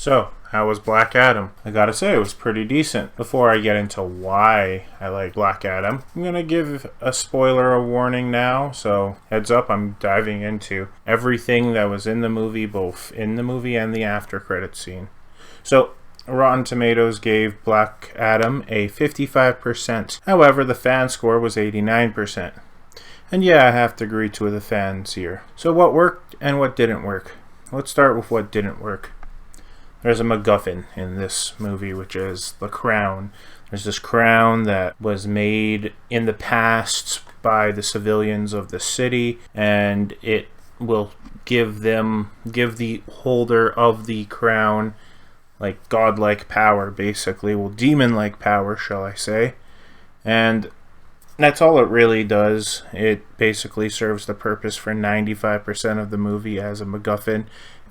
So, how was Black Adam? I gotta say, it was pretty decent. Before I get into why I like Black Adam, I'm gonna give a spoiler warning now, so heads up, I'm diving into everything that was in the movie, both in the movie and the after credit scene. So, Rotten Tomatoes gave Black Adam a 55%. However, the fan score was 89%. And yeah, I have to agree to the fans here. So what worked and what didn't work? Let's start with what didn't work. There's a MacGuffin in this movie, which is the crown. There's this crown that was made in the past by the civilians of the city, and it will give the holder of the crown like godlike power, basically. Well, demon-like power, shall I say. And that's all it really does. It basically serves the purpose for 95% of the movie as a MacGuffin.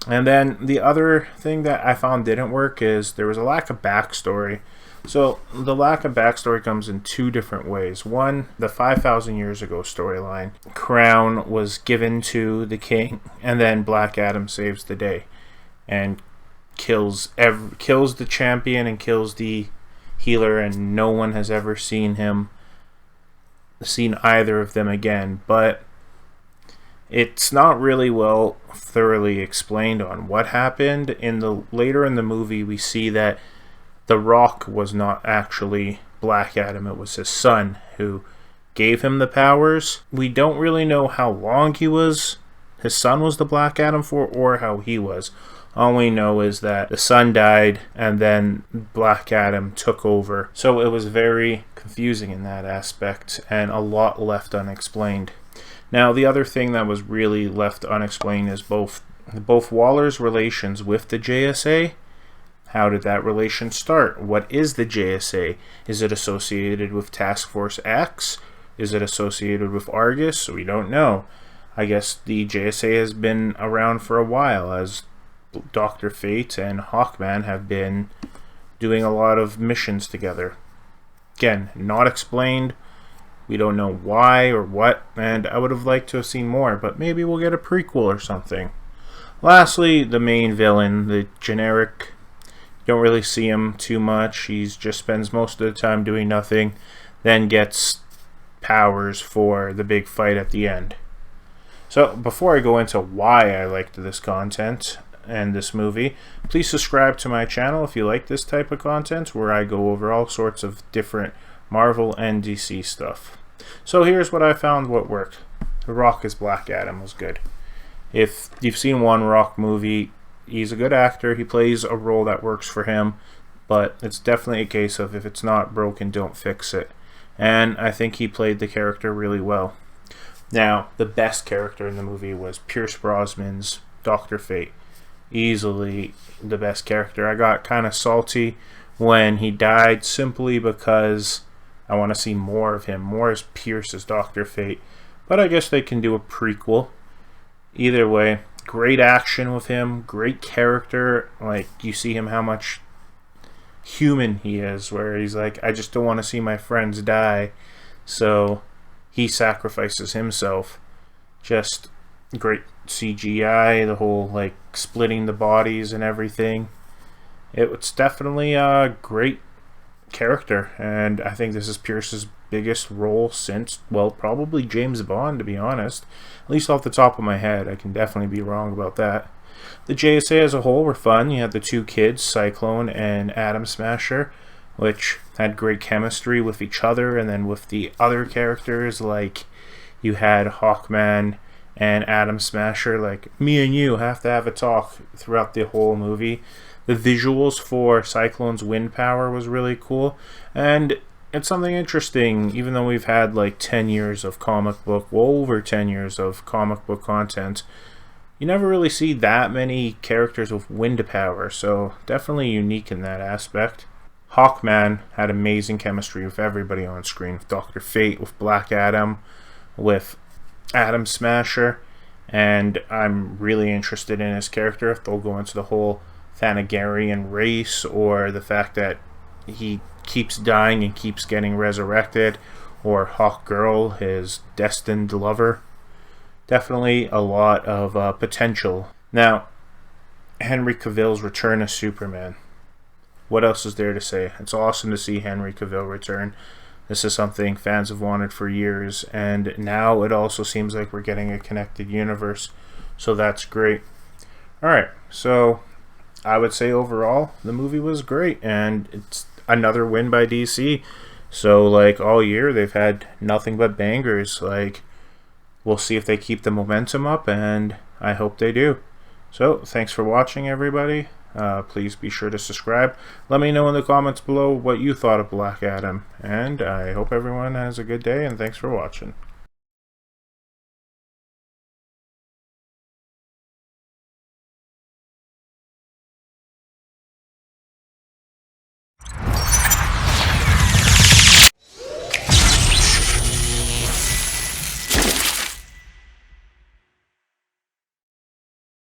And then the other thing that I found didn't work is there was a lack of backstory. So the lack of backstory comes in two different ways. One, the 5,000 years ago storyline. Crown was given to the king, and then Black Adam saves the day and kills the champion and kills the healer, and no one has ever seen either of them again. But it's not really well thoroughly explained on what happened. Later in the movie, we see that the Rock was not actually Black Adam. It was his son who gave him the powers. We don't really know how long his son was the Black Adam for, or how he was. All we know is that the son died and then Black Adam took over. So it was very confusing in that aspect and a lot left unexplained. Now, the other thing that was really left unexplained is both Waller's relations with the JSA. How did that relation start? What is the JSA? Is it associated with Task Force X? Is it associated with Argus? We don't know. I guess the JSA has been around for a while, as Dr. Fate and Hawkman have been doing a lot of missions together. Again, not explained. We don't know why or what, and I would have liked to have seen more, but maybe we'll get a prequel or something. Lastly, the main villain, the generic. You don't really see him too much. He just spends most of the time doing nothing, then gets powers for the big fight at the end. So, before I go into why I liked this content and this movie, please subscribe to my channel if you like this type of content, where I go over all sorts of different Marvel and DC stuff. So here's what I found what worked. The Rock as Black Adam was good. If you've seen one Rock movie, he's a good actor. He plays a role that works for him, but it's definitely a case of if it's not broken, don't fix it. And I think he played the character really well. Now, the best character in the movie was Pierce Brosnan's Dr. Fate. Easily the best character. I got kind of salty when he died simply because I want to see more of him, more as Pierce as Dr. Fate. But I guess they can do a prequel. Either way, great action with him, great character. Like, you see him how much human he is, where he's like, I just don't want to see my friends die. So he sacrifices himself. Just great CGI, the whole like splitting the bodies and everything. It's definitely a great character, and I think this is Pierce's biggest role since, well, probably James Bond, to be honest. At least off the top of my head. I can definitely be wrong about that. The JSA as a whole were fun. You had the two kids, Cyclone and Atom Smasher, which had great chemistry with each other, and then with the other characters, like you had Hawkman and Atom Smasher, like, me and you have to have a talk throughout the whole movie. The visuals for Cyclone's wind power was really cool, and it's something interesting. Even though we've had like 10 years of over 10 years of comic book content, you never really see that many characters with wind power, so definitely unique in that aspect. Hawkman had amazing chemistry with everybody on screen, with Dr. Fate, with Black Adam, with Atom Smasher, and I'm really interested in his character, if they'll go into the whole Thanagarian race, or the fact that he keeps dying and keeps getting resurrected, or Hawkgirl, his destined lover. Definitely a lot of potential. Now, Henry Cavill's return as Superman. What else is there to say? It's awesome to see Henry Cavill return. This is something fans have wanted for years, and now it also seems like we're getting a connected universe, so that's great. Alright, so I would say overall the movie was great, and it's another win by DC. So like all year they've had nothing but bangers. Like, we'll see if they keep the momentum up, and I hope they do. So thanks for watching, everybody. Please be sure to subscribe. Let me know in the comments below what you thought of Black Adam, and I hope everyone has a good day, and thanks for watching.